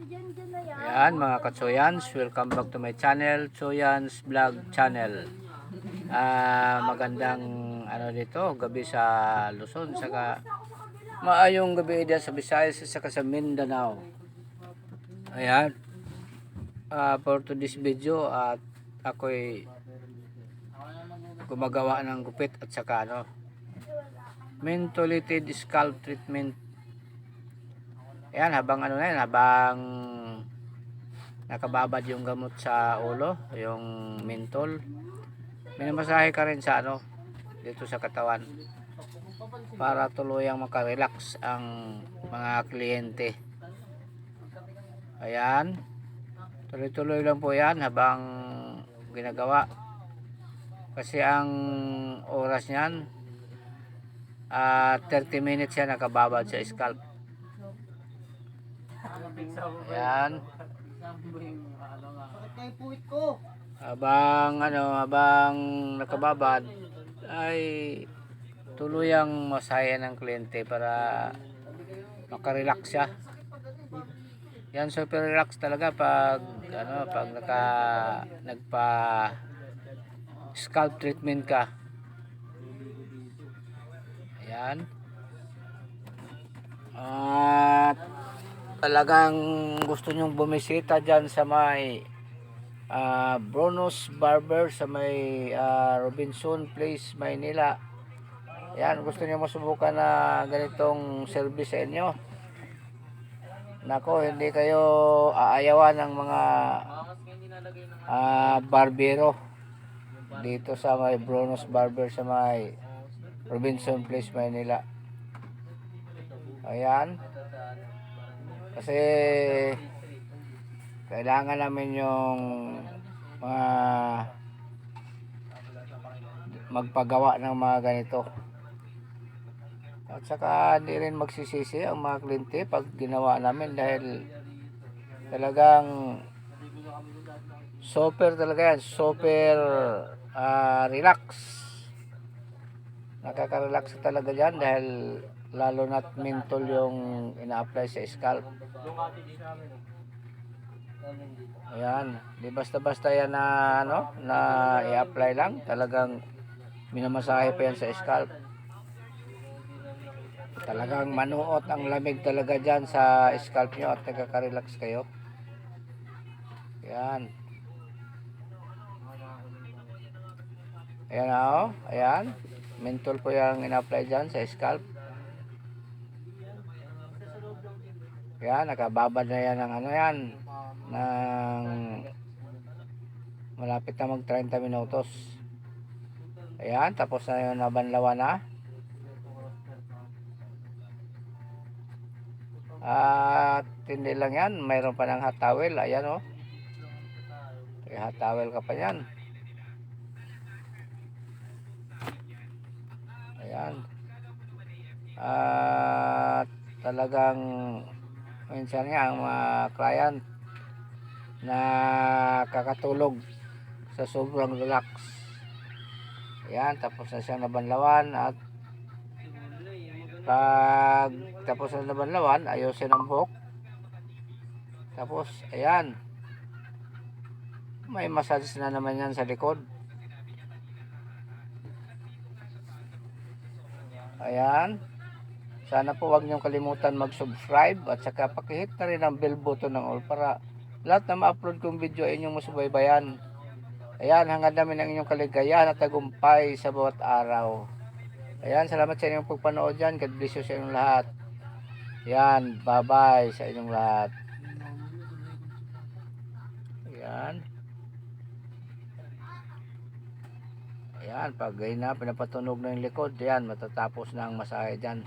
Ayan mga katsoyans, welcome back to my channel, Tsoyans Vlog Channel. Magandang dito, gabi sa Luzon, saka maayong gabi dyan sa Visayas, saka sa Mindanao. Ayan, for today's video at ako'y gumagawa ng gupit at saka mentholated scalp treatment. Ayan, habang habang nakababad yung gamot sa ulo, yung menthol, minamasahe ka rin sa dito sa katawan para tuluyang makarelax ang mga kliyente. Ayan, tuloy-tuloy lang po yan habang ginagawa, kasi ang oras niyan 30 minutes yan nakababad sa scalp. Ayan, habang nakababad ay tuluyang masaya ng kliyente para makarelax siya. Yan, super relax talaga pag pag nagpa scalp treatment ka. Ayan, at talagang gusto nyong bumisita dyan sa may Bruno's Barber sa may Robinson Place, Maynila. Yan, gusto niyo masubukan na ganitong service sa inyo, nako, hindi kayo aayawan ng mga barbero dito sa may Bruno's Barber sa may Robinson Place, Maynila. Ayan, kasi kailangan namin yung mga magpagawa ng mga ganito. At saka hindi rin magsisisi ang mga kliyente pag ginawa namin, dahil talagang super talaga yan, super relax. Nakaka-relax talaga dyan, dahil lalo na't menthol yung ina-apply sa scalp. Ayan, di basta-basta yan na na i-apply lang, talagang minamasahe pa yan sa scalp. Talagang manuot ang lamig talaga dyan sa scalp nyo at nagkaka-relax kayo. Ayan, ayan ayan, menthol po yung ina-apply dyan sa scalp. Ayan, nakababad na yan ng yan, ng malapit na mag 30 minutos. Ayan, tapos na yung nabanlawan na. At hindi lang yan, mayroon pa ng hot towel. Ayan may hot towel ka pa yan. Ayan, at talagang minsan nga ang mga client na kakatulog sa sobrang relax. Ayan, tapos na siyang nabanlawan, at pag tapos na nabanlawan, ayusin ang buhok. Tapos ayan, may massage na naman yan sa likod. Ayan, sana po wag niyong kalimutan mag-subscribe, at saka pakihit na rin ang bell button ng all para lahat na ma-upload kong video ay inyong masubaybayan. Ayan, hangad namin ang inyong kaligayahan at tagumpay sa bawat araw. Ayan, salamat sa inyong pagpanood dyan. God bless you sa inyong lahat. Ayan, bye-bye sa inyong lahat. Ayan. Ayan, pag ganyan na, pinapatunog na yung likod, ayan, matatapos na ang masahe dyan.